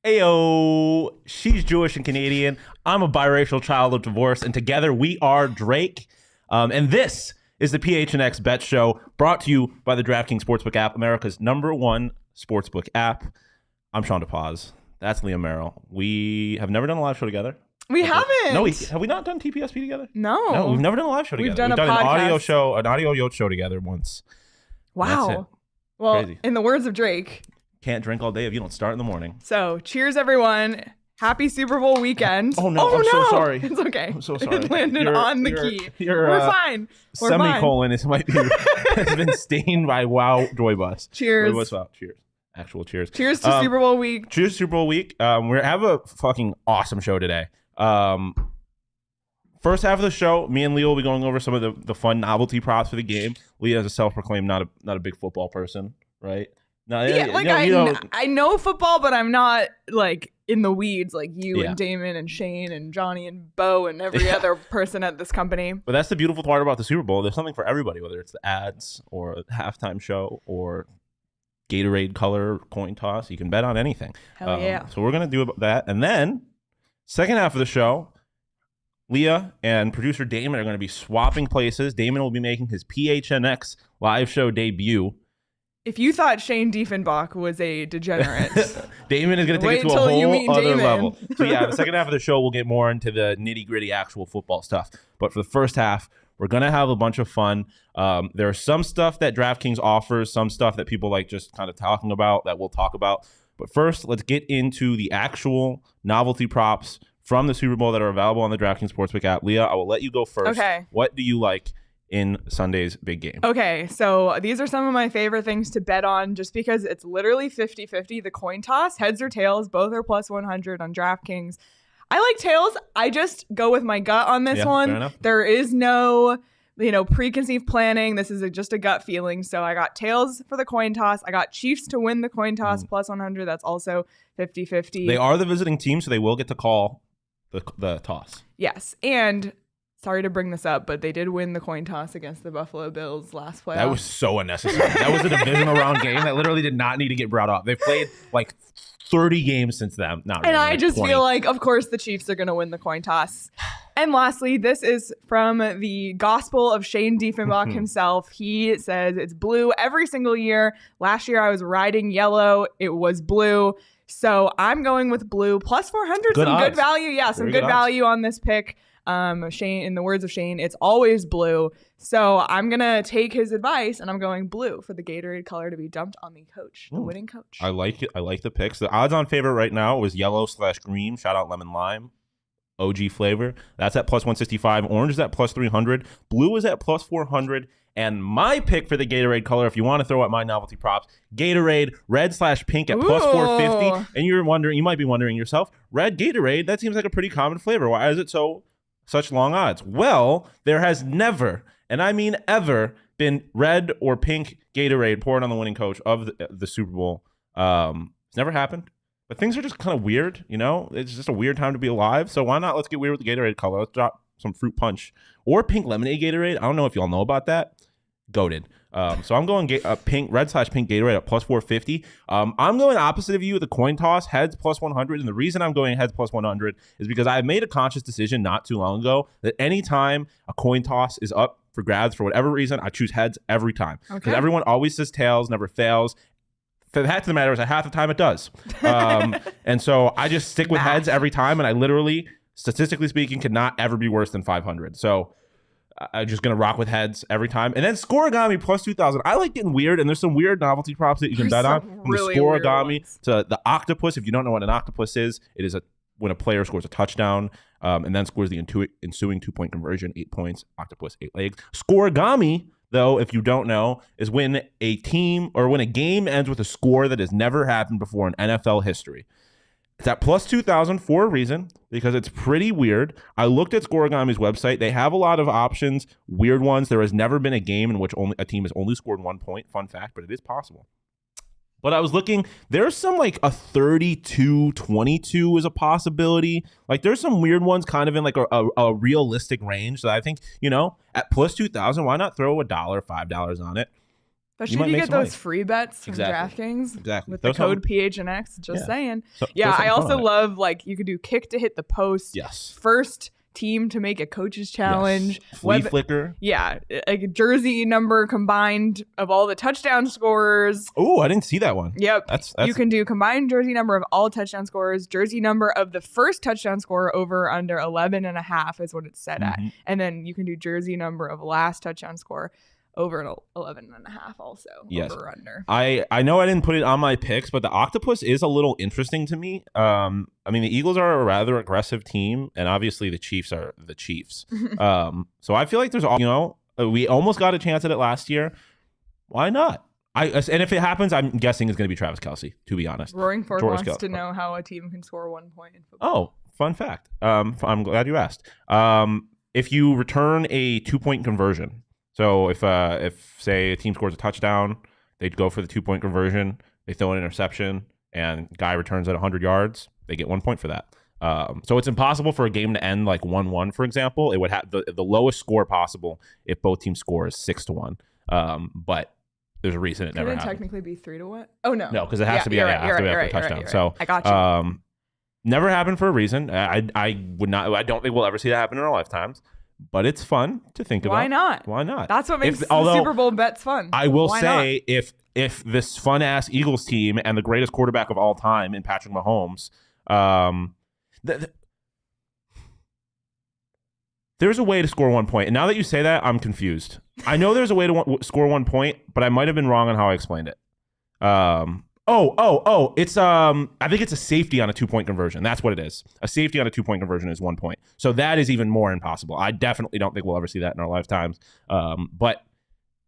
Ayo, she's Jewish and Canadian. I'm a biracial child of divorce, and together we are Drake. And this is the PHNX Bet Show, brought to you by the DraftKings Sportsbook app, America's #1 sportsbook app. I'm Shawn DePaz. That's Leah Merrill. We have never done a live show together. We haven't. No, have we not done TPSP together? No, we've never done a live show together. We've done an podcast. audio yacht show together once. Wow. Well, Crazy. In the words of Drake, can't drink all day if you don't start in the morning. So, cheers, everyone. Happy Super Bowl weekend. Oh, no. I'm so sorry. It's okay. I'm so sorry. It landed on the key. We're fine. We're semicolon fine. has been stained by Wow Joy Bus. Cheers. Joy Bus, wow. Cheers. Actual cheers. Cheers to Super Bowl week. Cheers to Super Bowl week. We have a fucking awesome show today. First half of the show, me and Leah will be going over some of the fun novelty props for the game. Leah is a self-proclaimed not a big football person, right? No, I know football, but I'm not like in the weeds like you and Damon and Shane and Johnny and Bo and every other person at this company. But that's the beautiful part about the Super Bowl. There's something for everybody, whether it's the ads or the halftime show or Gatorade color coin toss. You can bet on anything. Hell yeah. So we're going to do that. And then second half of the show, Leah and producer Damon are going to be swapping places. Damon will be making his PHNX live show debut. If you thought Shane Diefenbach was a degenerate, Damon is going to take it to a whole other level. So yeah, the second half of the show, we'll get more into the nitty-gritty actual football stuff. But for the first half, we're going to have a bunch of fun. There's some stuff that DraftKings offers, some stuff that people like just kind of talking about that we'll talk about. But first, let's get into the actual novelty props from the Super Bowl that are available on the DraftKings Sportsbook app. Leah, I will let you go first. Okay. What do you like in Sunday's big game? Okay, so these are some of my favorite things to bet on just because it's literally 50-50. The coin toss, heads or tails, both are plus 100 on DraftKings. I like tails. I just go with my gut on this one. Fair enough. There is no, preconceived planning. This is just a gut feeling. So I got tails for the coin toss. I got Chiefs to win the coin toss plus 100. That's also 50-50. They are the visiting team, so they will get to call the toss. Yes, and sorry to bring this up, but they did win the coin toss against the Buffalo Bills last playoff. That was so unnecessary. That was a divisional round game that literally did not need to get brought up. They've played like 30 games since then. I just feel like, of course, the Chiefs are going to win the coin toss. And lastly, this is from the gospel of Shane Diefenbach himself. He says it's blue every single year. Last year I was riding yellow. It was blue. So I'm going with blue plus 400. Good value. Yeah, some good value on this pick. Shane, in the words of Shane, it's always blue. So I'm going to take his advice and I'm going blue for the Gatorade color to be dumped on the coach, the winning coach. I like it. I like the picks. The odds on favorite right now was yellow/green. Shout out lemon lime. OG flavor. That's at plus 165. Orange is at plus 300. Blue is at plus 400. And my pick for the Gatorade color, if you want to throw out my novelty props, Gatorade red/pink at plus 450. And you might be wondering yourself, red Gatorade, that seems like a pretty common flavor. Why is it such long odds? Well, there has never, and I mean ever, been red or pink Gatorade poured on the winning coach of the Super Bowl. It's never happened. But things are just kind of weird, It's just a weird time to be alive. So why not? Let's get weird with the Gatorade color. Let's drop some fruit punch or pink lemonade Gatorade. I don't know if y'all know about that. Goated. So I'm going pink red/pink Gatorade at plus 450. I'm going opposite of you with the coin toss, heads plus 100. And the reason I'm going heads plus 100 is because I made a conscious decision not too long ago that anytime a coin toss is up for grabs for whatever reason, I choose heads every time. Because everyone always says tails, never fails. The fact of the matter is that half the time it does. And so I just stick with heads every time. And I literally, statistically speaking, cannot ever be worse than 500. So I'm just going to rock with heads every time. And then Scoregami plus 2,000. I like getting weird. And there's some weird novelty props that you can bet on. From really the Scoregami to the octopus. If you don't know what an octopus is, it is when a player scores a touchdown and then scores the ensuing 2-point conversion, 8 points, octopus, 8 legs. Scoregami, though, if you don't know, is when a game ends with a score that has never happened before in NFL history. It's at plus 2,000 for a reason, because it's pretty weird. I looked at Scoregami's website. They have a lot of options, weird ones. There has never been a game in which a team has only scored 1 point. Fun fact, but it is possible. But I was looking, there's some like a 32-22 is a possibility. Like there's some weird ones kind of in like a realistic range. So I think, at plus 2,000, why not throw $1, $5 on it? Especially might if you make get some those money. free bets from Exactly. DraftKings Exactly. with the code PHNX. Just saying. So, Yeah, I also love. love like you could do kick to hit the post. Yes. First team to make a coach's challenge. Yes. Flea flicker. Yeah, like a jersey number combined of all the touchdown scorers. Oh, I didn't see that one. Yep. That's You can do combined jersey number of all touchdown scorers, jersey number of the first touchdown scorer over under 11.5 is what it's set at. And then you can do jersey number of last touchdown score over an 11.5 also. Yes. Over or under. I know I didn't put it on my picks, but the octopus is a little interesting to me. I mean, the Eagles are a rather aggressive team, and obviously the Chiefs are the Chiefs. So I feel like there's, we almost got a chance at it last year. Why not? And if it happens, I'm guessing it's going to be Travis Kelce, to be honest. Roaring Fork wants to know how a team can score 1 point in football. Oh, fun fact. I'm glad you asked. If you return a 2-point conversion, so if say a team scores a touchdown, they'd go for the 2-point conversion, they throw an interception, and guy returns at 100 yards, they get 1 point for that. So it's impossible for a game to end like 1-1, for example. It would have the lowest score possible if both teams score is 6-1. But there's a reason it never happened. Could it technically be 3-1? Oh no, no, because it has to be after touchdown. So I got you. Never happened for a reason. I would not. I don't think we'll ever see that happen in our lifetimes. But it's fun to think about. Why not? Why not? That's what makes the Super Bowl bets fun. I will say, if this fun ass Eagles team and the greatest quarterback of all time in Patrick Mahomes, there's a way to score 1 point. And now that you say that, I'm confused. I know there's a way to score 1 point, but I might have been wrong on how I explained it. It's I think it's a safety on a 2-point conversion. That's what it is. A safety on a 2-point conversion is 1 point. So that is even more impossible. I definitely don't think we'll ever see that in our lifetimes. But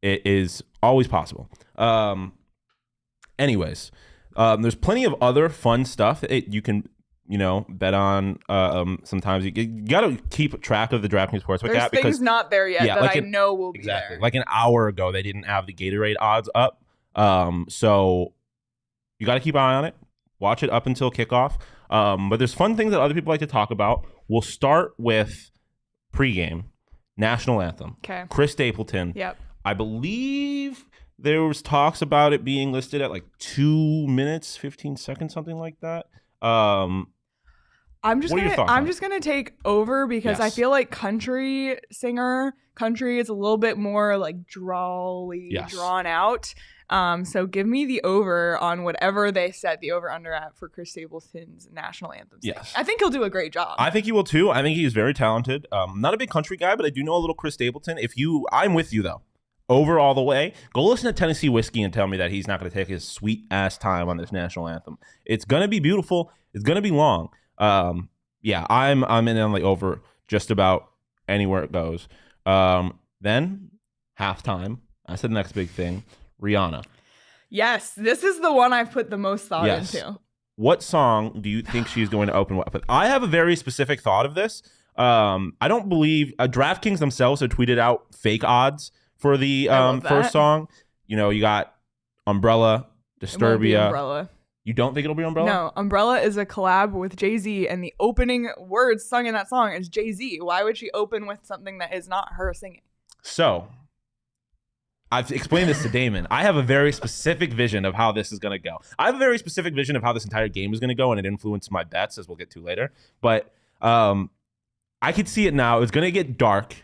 it is always possible. Anyways, there's plenty of other fun stuff that you can bet on. Sometimes you got to keep track of the DraftKings Sportsbook app because things not there yet that I know will be there. Like an hour ago, they didn't have the Gatorade odds up. So you got to keep an eye on it. Watch it up until kickoff. But there's fun things that other people like to talk about. We'll start with pregame, national anthem. Okay. Chris Stapleton. Yep. I believe there was talks about it being listed at like 2 minutes, 15 seconds, something like that. I'm just gonna take over because I feel like country is a little bit more like drawn out. So give me the over on whatever they set the over under at for Chris Stapleton's national anthem. Yes. I think he'll do a great job. I think he will too. I think he's very talented. Not a big country guy, but I do know a little Chris Stapleton. I'm with you though. Over all the way. Go listen to Tennessee Whiskey and tell me that he's not going to take his sweet ass time on this national anthem. It's going to be beautiful. It's going to be long. Yeah, I'm in on the over just about anywhere it goes. Then halftime. That's the next big thing. Rihanna. Yes, this is the one I've put the most thought into. What song do you think she's going to open with? I have a very specific thought of this. I don't believe DraftKings themselves have tweeted out fake odds for the first song. You got Umbrella, Disturbia. Umbrella. You don't think it'll be Umbrella? No, Umbrella is a collab with Jay-Z, and the opening words sung in that song is Jay-Z. Why would she open with something that is not her singing? So, I've explained this to Damon. I have a very specific vision of how this is going to go. I have a very specific vision of how this entire game is going to go, and it influenced my bets, as we'll get to later. But I could see it now. It's going to get dark.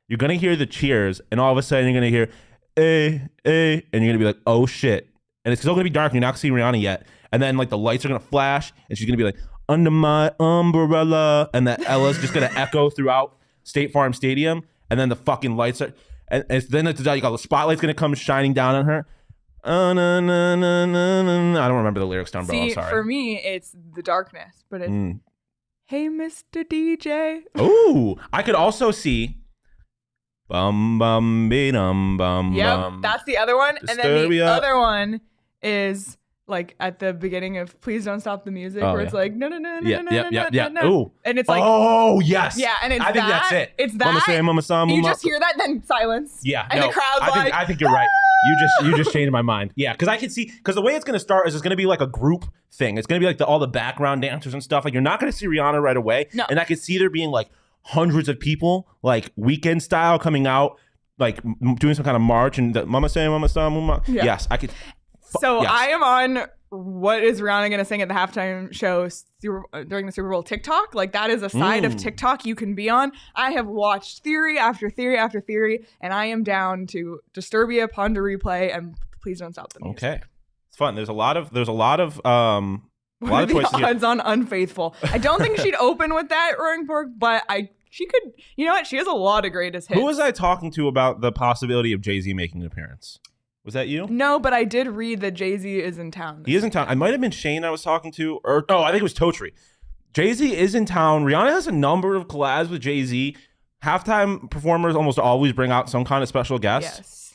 You're going to hear the cheers, and all of a sudden you're going to hear, and you're going to be like, oh, shit. And it's still going to be dark, and you're not going to see Rihanna yet. And then, like, the lights are going to flash, and she's going to be like, under my umbrella. And that Ella's just going to echo throughout State Farm Stadium. And then the fucking lights are... And then you got the spotlight's going to come shining down on her. I don't remember the lyrics to Umbrella, sorry. For me, it's the darkness. But it's, hey, Mr. DJ. Ooh, I could also see... Bum, bum, be dum, bum, bum. That's the other one. Disturbia. And then the other one is... like at the beginning of Please Don't Stop the Music, where it's like no. Ooh. And it's like, oh yes. Yeah, and it's I think that's it. It's that. Mama say, you just hear that, then silence. Yeah. And the crowd's I think you're right. You just changed my mind. Yeah, because I can see, because the way it's gonna start is it's gonna be like a group thing. It's gonna be like all the background dancers and stuff. Like you're not gonna see Rihanna right away. No. And I could see there being like hundreds of people, like Weekend style, coming out, doing some kind of march and the mama say, mama star, mama. Yeah. Yes, I could. So yes. I am on what is Rihanna going to sing at the halftime show during the Super Bowl TikTok. Like, that is a side of TikTok you can be on. I have watched theory after theory after theory, and I am down to Disturbia, Ponder Replay, and Please Don't Stop the Music. Okay. It's fun. There's a lot of what are the choices odds here? on Unfaithful? I don't think she'd open with that Roaring Fork, but she could. You know what? She has a lot of greatest hits. Who was I talking to about the possibility of Jay-Z making an appearance? Was that you? No, but I did read that Jay-Z is in town. He is in town. I might have been Shane I was talking to, or I think it was Totri. Jay-Z is in town. Rihanna has a number of collabs with Jay-Z. Halftime performers almost always bring out some kind of special guest. Yes.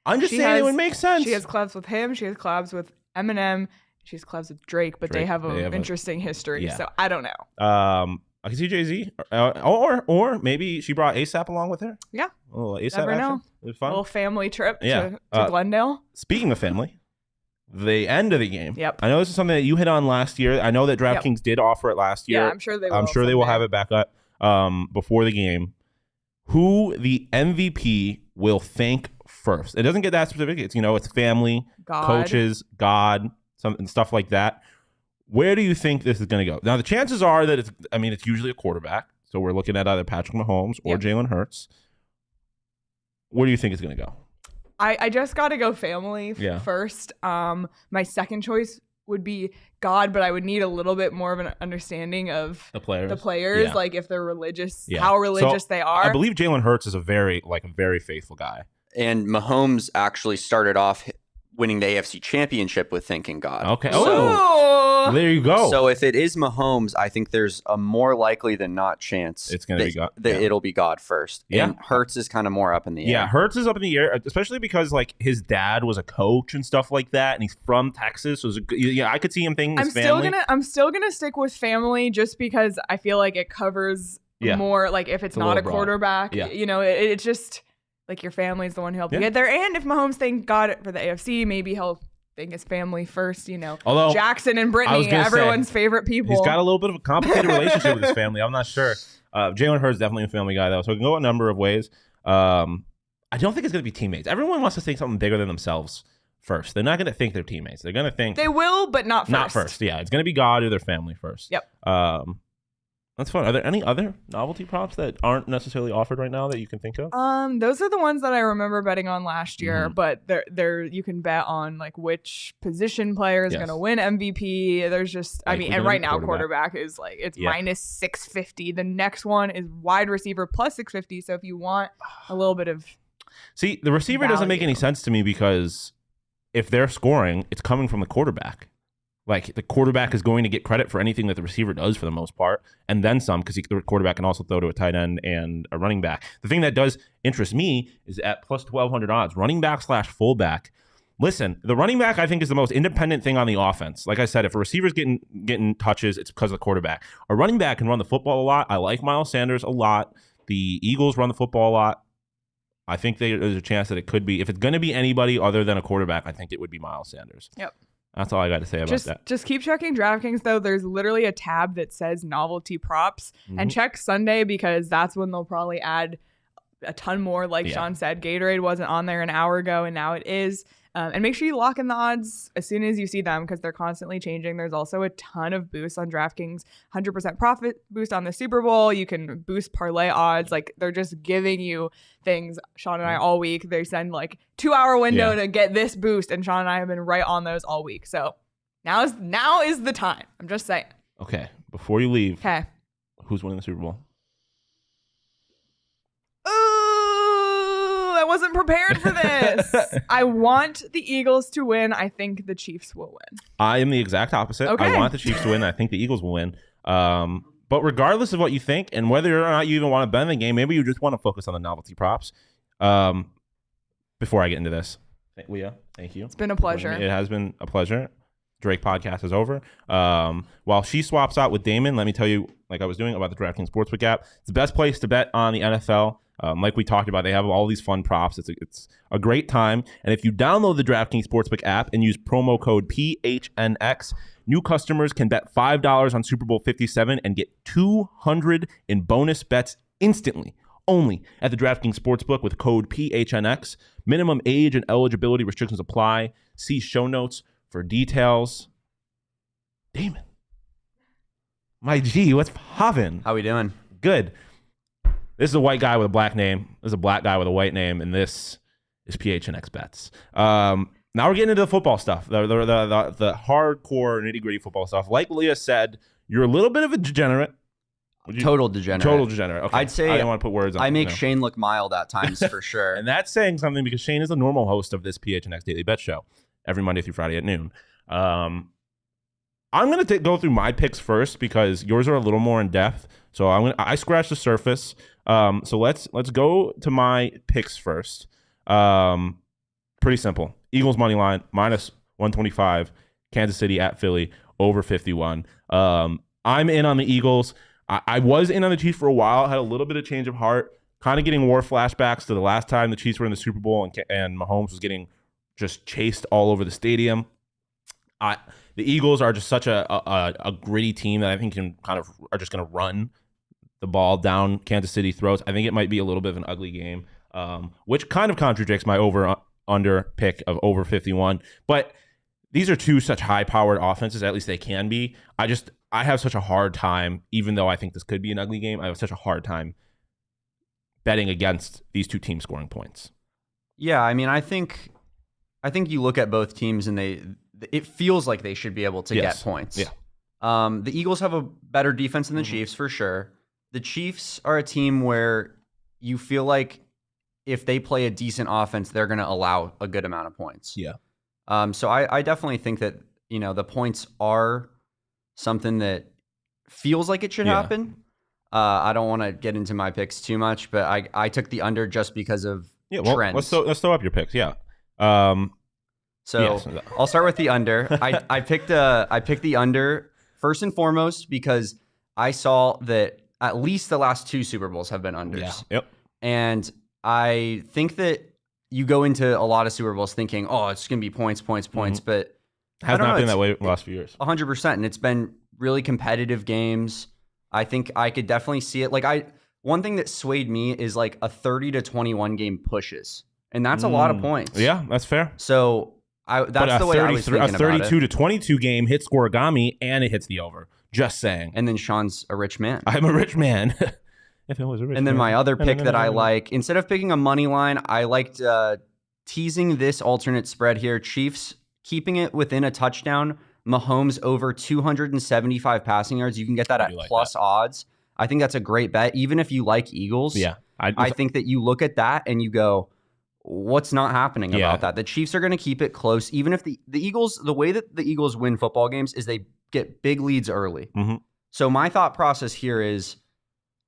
I'm just saying it would make sense. She has collabs with him. She has collabs with Eminem. She has collabs with Drake, but they have an interesting history. Yeah. So I don't know. I can see Jay-Z, or maybe she brought ASAP along with her. Yeah, a little ASAP never action. know. It was fun. A little family trip to Glendale. Speaking of family, the end of the game. Yep. I know this is something that you hit on last year. I know that DraftKings did offer it last year. Yeah, I'm sure they will. I'm sure they will have it back up before the game. Who the MVP will thank first? It doesn't get that specific. It's it's family, God. coaches, God, something stuff like that. Where do you think this is going to go? Now, the chances are that it's usually a quarterback. So we're looking at either Patrick Mahomes or Jalen Hurts. Where do you think it's going to go? I just got to go family first. My second choice would be God, but I would need a little bit more of an understanding of the players, like if they're religious, how religious they are. I believe Jalen Hurts is a very faithful guy. And Mahomes actually started off winning the AFC Championship with thanking God. Okay. So, there you go. So if it is Mahomes, I think there's a more likely than not chance it's going to be God. That it'll be God first. Yeah. And Hurts is kind of more up in the air. Yeah, Hurts is up in the air, especially because his dad was a coach and stuff like that, and he's from Texas. So I could see him thinking his family. I'm still gonna stick with family just because I feel like it covers more. Like if it's not a quarterback, it's just. Like your family is the one who helped you get there. And if Mahomes thanked God for the AFC, maybe he'll thank his family first, Although, Jackson and Brittany, everyone's favorite people. He's got a little bit of a complicated relationship with his family. I'm not sure. Jalen Hurts is definitely a family guy, though. So it can go a number of ways. I don't think it's going to be teammates. Everyone wants to think something bigger than themselves first. They're not going to think they're teammates. They're going to think... They will, but not first. Not first, yeah. It's going to be God or their family first. Yep. That's fun. Are there any other novelty props that aren't necessarily offered right now that you can think of? Those are the ones that I remember betting on last year, but they're you can bet on which position player is going to win MVP. There's just and right now quarterback is it's minus 650. The next one is wide receiver plus 650. So if you want a little bit of the receiver doesn't make any sense to me because if they're scoring, it's coming from the quarterback. The quarterback is going to get credit for anything that the receiver does for the most part, and then some, because the quarterback can also throw to a tight end and a running back. The thing that does interest me is at plus 1,200 odds, running back / fullback. Listen, the running back, I think, is the most independent thing on the offense. Like I said, if a receiver's getting touches, it's because of the quarterback. A running back can run the football a lot. I like Miles Sanders a lot. The Eagles run the football a lot. I think there's a chance that it could be. If it's going to be anybody other than a quarterback, I think it would be Miles Sanders. Yep. That's all I got to say about that. Just keep checking DraftKings, though. There's literally a tab that says novelty props. And check Sunday because that's when they'll probably add a ton more. Like Shawn said, Gatorade wasn't on there an hour ago, and now it is. And make sure you lock in the odds as soon as you see them because they're constantly changing. There's also a ton of boosts on DraftKings, 100% profit boost on the Super Bowl. You can boost parlay odds. They're just giving you things. Shawn and I all week, they send 2-hour window to get this boost. And Shawn and I have been right on those all week. So now is the time. I'm just saying. Okay. Before you leave, okay, who's winning the Super Bowl? I wasn't prepared for this. I want the Eagles to win. I think the Chiefs will win. I am the exact opposite. Okay. I want the Chiefs to win. I think the Eagles will win. But regardless of what you think and whether or not you even want to bet in the game, maybe you just want to focus on the novelty props. Before I get into this, Leah, thank you. It's been a pleasure. It has been a pleasure. Drake podcast is over. While she swaps out with Damon, let me tell you, like I was doing, about the DraftKings Sportsbook app. It's the best place to bet on the NFL. Like we talked about, they have all these fun props. It's a great time. And if you download the DraftKings Sportsbook app and use promo code PHNX, new customers can bet $5 on Super Bowl 57 and get $200 in bonus bets instantly. only at the DraftKings Sportsbook with code PHNX. Minimum age and eligibility restrictions apply. See show notes for details. Damon. My G, what's poppin'? How we doing? Good. This is a white guy with a black name. This is a black guy with a white name. And this is PHNX Bets. Now we're getting into the football stuff, the hardcore nitty-gritty football stuff. Like Leah said, you're a little bit of a degenerate. Total degenerate. Total degenerate. Okay. I'd say I didn't want to put words on I make Shane look mild at times for sure. And that's saying something because Shane is a normal host of this PHNX Daily Bet Show every Monday through Friday at noon. I'm going to go through my picks first because yours are a little more in depth. So I scratched the surface. So let's go to my picks first. Pretty simple. Eagles money line minus 125. Kansas City at Philly over 51. I'm in on the Eagles. I was in on the Chiefs for a while. Had a little bit of change of heart. Kind of getting war flashbacks to the last time the Chiefs were in the Super Bowl and Mahomes was getting just chased all over the stadium. The Eagles are just such a gritty team that I think are just going to run the ball down Kansas City throats. I think it might be a little bit of an ugly game, which kind of contradicts my over-under pick of over 51. But these are two such high-powered offenses, at least they can be. I have such a hard time, even though I think this could be an ugly game, I have such a hard time betting against these two teams scoring points. Yeah, I mean, I think you look at both teams and it feels like they should be able to get points. Yeah. The Eagles have a better defense than the Chiefs for sure. The Chiefs are a team where you feel like if they play a decent offense, they're going to allow a good amount of points. Yeah. So I definitely think that, the points are something that feels like it should happen. I don't want to get into my picks too much, but I took the under just because of trends. Let's throw up your picks. Yeah. I'll start with the under. I picked the under first and foremost because I saw that at least the last two Super Bowls have been unders. Yeah. Yep. And I think that you go into a lot of Super Bowls thinking, oh, it's going to be points, but has not been that way the last few years. 100%. And it's been really competitive games. I think I could definitely see it. One thing that swayed me is like a 30-21 game pushes. And that's a lot of points. Yeah, that's fair. So that's the way I was thinking about it. A 32-22 game hits scoregami and it hits the over. Just saying. And then Shawn's a rich man. I'm a rich man. If it was a rich man. And then my other pick that I like, instead of picking a money line, I liked teasing this alternate spread here. Chiefs keeping it within a touchdown. Mahomes over 275 passing yards. You can get that at plus odds. I think that's a great bet. Even if you like Eagles, I think that you look at that and you go, what's not happening about that? The Chiefs are going to keep it close. Even if the Eagles, the way that the Eagles win football games is they get big leads early. Mm-hmm. So my thought process here is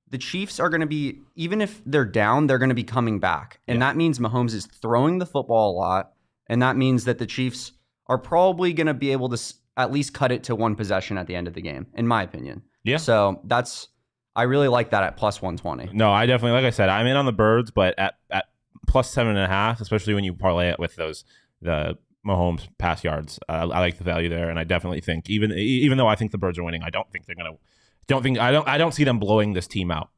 the Chiefs are going to be, even if they're down, they're going to be coming back. And that means Mahomes is throwing the football a lot. And that means that the Chiefs are probably going to be able to at least cut it to one possession at the end of the game, in my opinion. Yeah. So I really like that at plus 120. No, I definitely, like I said, I'm in on the birds, but at plus 7.5, especially when you parlay it with the Mahomes pass yards, I like the value there, and I definitely think even though I think the birds are winning, I don't think they're gonna. I don't see them blowing this team out.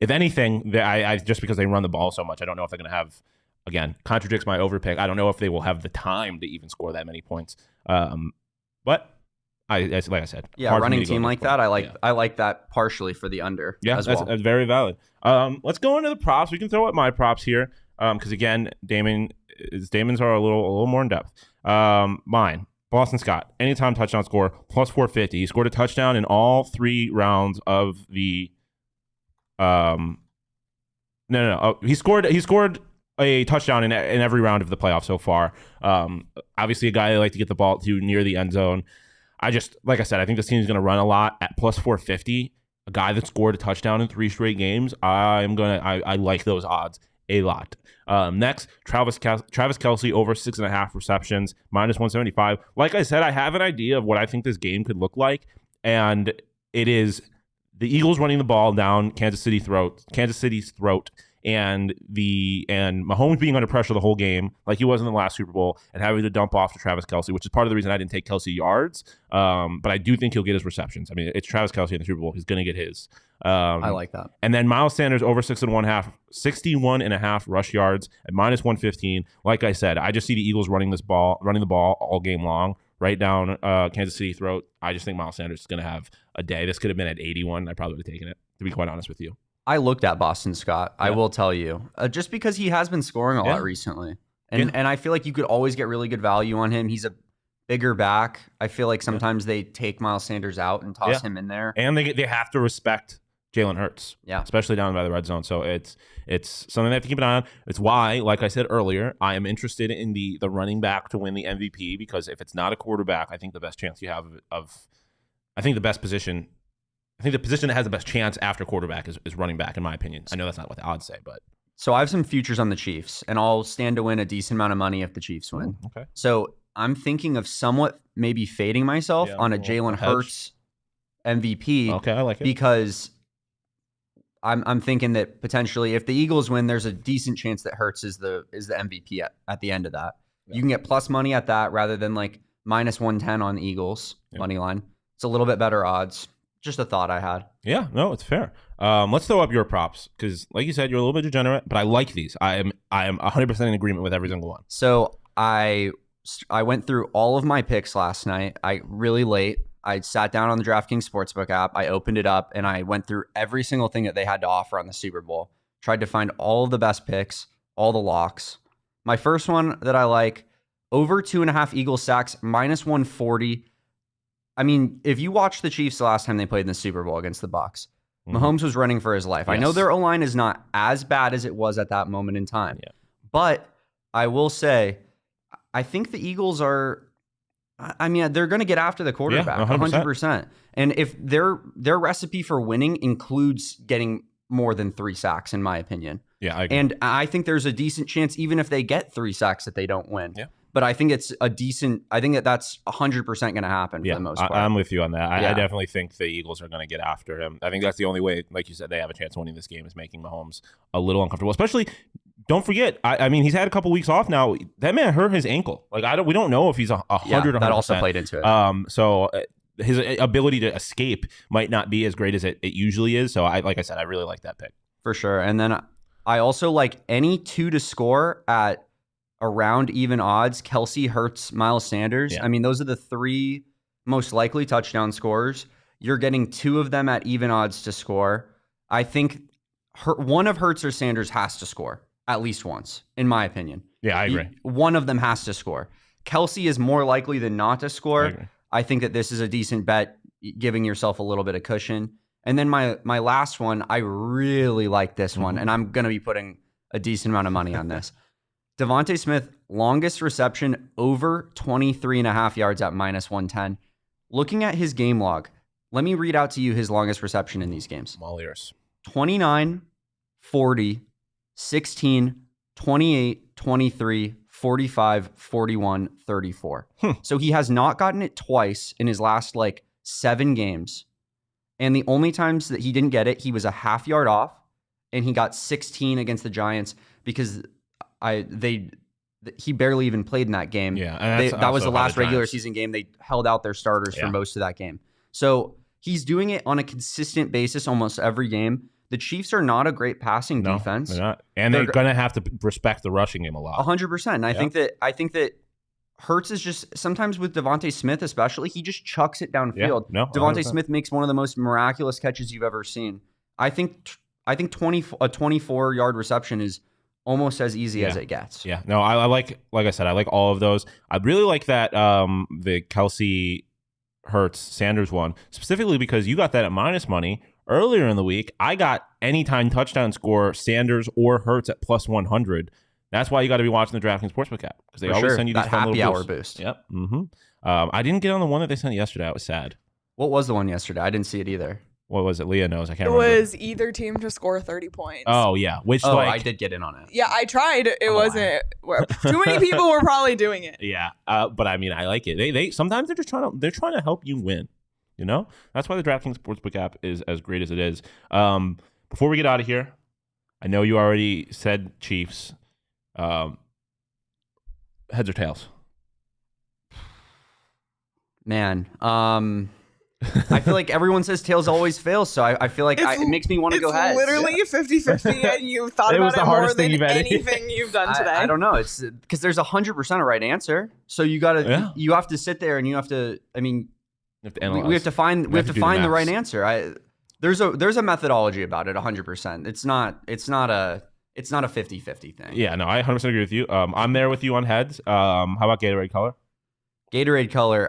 If anything, I just because they run the ball so much, I don't know if they're gonna have. Again, contradicts my overpick. I don't know if they will have the time to even score that many points. But like I said, a running team like that, I like that partially for the under. Yeah, as well. That's very valid. Let's go into the props. We can throw up my props here because again, Damon's are a little more in depth. Mine, Boston Scott, anytime touchdown score plus 450. He scored a touchdown in all 3 rounds of the. He scored a touchdown in every round of the playoffs so far. Obviously, a guy I like to get the ball to near the end zone. Like I said, I think this team is going to run a lot at plus 450. A guy that scored a touchdown in 3 straight games. I like those odds a lot. Next, Travis Kelce over 6.5 receptions, minus 175. Like I said, I have an idea of what I think this game could look like, and it is the Eagles running the ball down Kansas City's throat, and Mahomes being under pressure the whole game, like he was in the last Super Bowl, and having to dump off to Travis Kelce, which is part of the reason I didn't take Kelce yards. But I do think he'll get his receptions. I mean, it's Travis Kelce in the Super Bowl; he's going to get his. I like that. And then Miles Sanders over 61 and a half rush yards at minus 115. Like I said, I just see the Eagles running the ball all game long, right down Kansas City throat. I just think Miles Sanders is going to have a day. This could have been at 81. I probably would have taken it, to be quite honest with you. I looked at Boston Scott. I will tell you, just because he has been scoring a lot recently. And I feel like you could always get really good value on him. He's a bigger back. I feel like sometimes they take Miles Sanders out and toss him in there. And they have to respect Jalen Hurts, especially down by the red zone. So it's something they have to keep an eye on. It's why, like I said earlier, I am interested in the running back to win the MVP, because if it's not a quarterback, I think the best chance you have I think the position that has the best chance after quarterback is running back, in my opinion. I know that's not what the odds say, but. So I have some futures on the Chiefs, and I'll stand to win a decent amount of money if the Chiefs win. Okay. So I'm thinking of somewhat maybe fading myself on a Jalen Hurts MVP. Okay, I like it. Because I'm thinking that potentially if the Eagles win, there's a decent chance that Hurts is the MVP at the end of that. Yeah. You can get plus money at that rather than like minus 110 on the Eagles money line. It's a little bit better odds. Just a thought I had. Yeah, no, it's fair. Let's throw up your props, because like you said, you're a little bit degenerate, but I like these. I am 100% in agreement with every single one. So I went through all of my picks last night. Really late. I sat down on the DraftKings Sportsbook app. I opened it up and I went through every single thing that they had to offer on the Super Bowl. Tried to find all of the best picks, all the locks. My first one that I like, over 2.5 Eagles sacks, minus 140. I mean, if you watched the Chiefs the last time they played in the Super Bowl against the Bucs, Mahomes was running for his life. Yes. I know their O-line is not as bad as it was at that moment in time. Yeah. But I will say, I think the Eagles are, I mean, they're going to get after the quarterback, 100%. And if their recipe for winning includes getting more than 3 sacks, in my opinion. Yeah, I agree. And I think there's a decent chance, even if they get 3 sacks, that they don't win. Yeah. But I think it's a decent, I think that's 100% going to happen for the most part. I'm with you on that. I definitely think the Eagles are going to get after him. I think that's the only way, like you said, they have a chance of winning this game, is making Mahomes a little uncomfortable. Especially, don't forget, I mean, he's had a couple weeks off now. That man hurt his ankle. Like, we don't know if he's 100 or 100%. That also played into it. So his ability to escape might not be as great as it usually is. So, like I said, I really like that pick. For sure. And then I also like any 2 to score at around even odds. Kelsey, Hurts, Miles Sanders. Yeah. I mean, those are the 3 most likely touchdown scorers. You're getting 2 of them at even odds to score. I think one of Hurts or Sanders has to score at least once, in my opinion. Yeah, I agree. One of them has to score. Kelsey is more likely than not to score. I think that this is a decent bet, giving yourself a little bit of cushion. And then my last one, I really like this one, and I'm going to be putting a decent amount of money on this. Devontae Smith, longest reception, over 23.5 yards at minus 110. Looking at his game log, let me read out to you his longest reception in these games. I'm all ears. 29, 40, 16, 28, 23, 45, 41, 34. So he has not gotten it twice in his last 7 games. And the only times that he didn't get it, he was a half yard off, and he got 16 against the Giants because he barely even played in that game. Yeah, that was the last regular season game. They held out their starters for most of that game. So he's doing it on a consistent basis almost every game. The Chiefs are not a great passing defense. They're not. And they're going to have to respect the rushing game a lot. 100%. And I think that Hurts is just, sometimes with Devontae Smith especially, he just chucks it downfield. Devontae Smith makes one of the most miraculous catches you've ever seen. I think a 24-yard reception is almost as easy as it gets. Yeah. No, I like I said, I like all of those. I really like that the Kelsey, Hurts, Sanders one, specifically because you got that at minus money earlier in the week. I got anytime touchdown score, Sanders or Hurts at plus 100. That's why you got to be watching the DraftKings Sportsbook app, because they always send you these that fun happy little hour boost. Yep. I didn't get on the one that they sent yesterday. I was sad. What was the one yesterday? I didn't see it either. What was it? Leah knows. I can't remember. It was either team to score 30 points. Oh, yeah. I did get in on it. Yeah, I tried. It wasn't. Too many people were probably doing it. Yeah. But I mean, I like it. They sometimes they're trying to help you win. You know? That's why the DraftKings Sportsbook app is as great as it is. Before we get out of here, I know you already said Chiefs. Heads or tails? Man, I feel like everyone says tails always fails, so I feel like it makes me want to go heads. It's literally 50-50, and you've thought about it more than anything you've done today. I don't know. It's because there's 100% a right answer. So you have to sit there and you have to. I mean, we have to find the right answer. There's a methodology about it. 100%. It's not a 50-50 thing. Yeah, no, I 100% agree with you. I'm there with you on heads. How about Gatorade color? Gatorade color.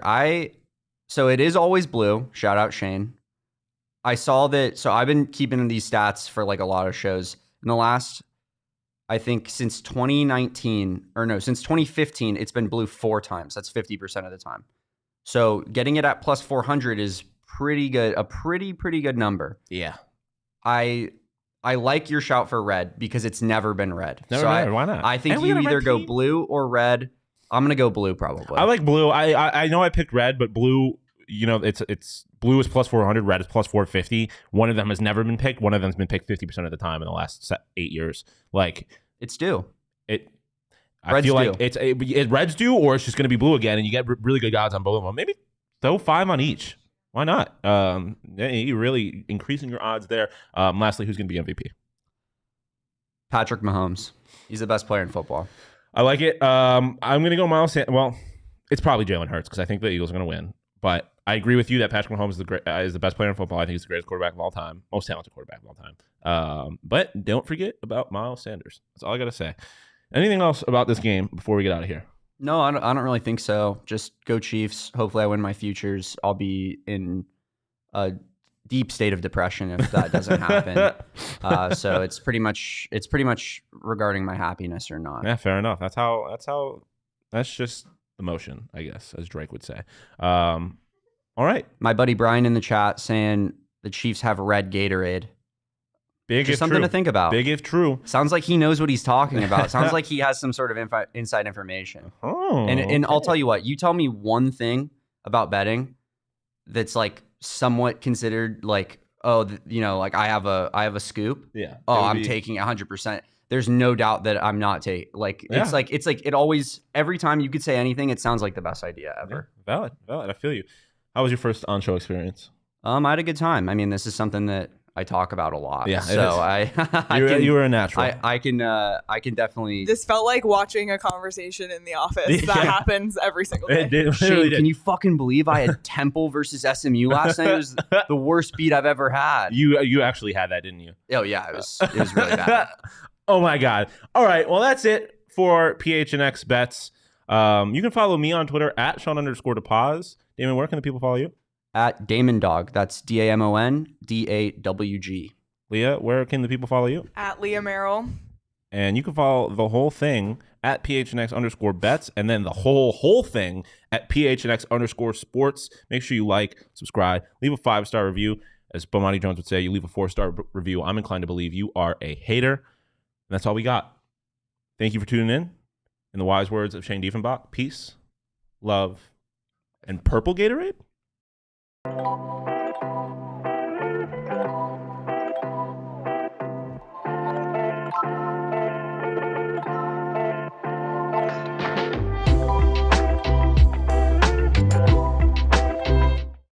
So it is always blue. Shout out Shane. I saw that. So I've been keeping these stats for like a lot of shows. In the last, I think since 2015, it's been blue 4 times. That's 50% of the time. So getting it at plus 400 is pretty good. A pretty good number. Yeah. I like your shout for red because it's never been red. Why not? I think you either go blue or red. I'm gonna go blue probably. I like blue. I know I picked red, but blue, it's blue is plus 400, red is plus 450. One of them has never been picked. One of them's been picked 50% of the time in the last 8 years. Like it's due. I feel like it's red's due, or it's just gonna be blue again, and you get really good odds on both of them. Maybe throw 5 on each. Why not? You're really increasing your odds there. Lastly, who's gonna be MVP? Patrick Mahomes. He's the best player in football. I like it. I'm going to go Miles Sanders. Well, it's probably Jalen Hurts because I think the Eagles are going to win. But I agree with you that Patrick Mahomes is the best player in football. I think he's the greatest quarterback of all time. Most talented quarterback of all time. But don't forget about Miles Sanders. That's all I got to say. Anything else about this game before we get out of here? No, I don't really think so. Just go Chiefs. Hopefully I win my futures. I'll be in a deep state of depression if that doesn't happen. So it's pretty much regarding my happiness or not. Yeah, fair enough. That's just emotion, I guess, as Drake would say. All right. My buddy Brian in the chat saying the Chiefs have red Gatorade. Big Just if something true. to think about. Big if true. Sounds like he knows what he's talking about. Sounds like he has some sort of inside information. Oh, and okay. I'll tell you what. You tell me one thing about betting that's like somewhat considered like, like I have a scoop. Yeah. Oh, I'm taking 100%. There's no doubt that I'm not taking. Like it's like it always. Every time you could say anything, it sounds like the best idea ever. Yeah, valid. I feel you. How was your first on-show experience? I had a good time. I mean, this is something that I talk about a lot. Yeah, so you were a natural. I can definitely. This felt like watching a conversation in the office that happens every single day. It did. Shane, can you fucking believe I had Temple versus SMU last night? It was the worst beat I've ever had. You actually had that, didn't you? Oh yeah, it was really bad. Oh my god. All right. Well, that's it for PHNX bets. You can follow me on Twitter at Shawn_DePaz. Damon, where can the people follow you? At Damon Dog. That's DAMONDAWG. Leah, where can the people follow you? At Leah Merrill. And you can follow the whole thing at PHNX_bets, and then the whole thing at PHNX_sports. Make sure you like, subscribe, leave a 5-star review. As Bomani Jones would say, you leave a 4-star review. I'm inclined to believe you are a hater. And that's all we got. Thank you for tuning in. In the wise words of Shane Diefenbach, peace, love, and purple Gatorade.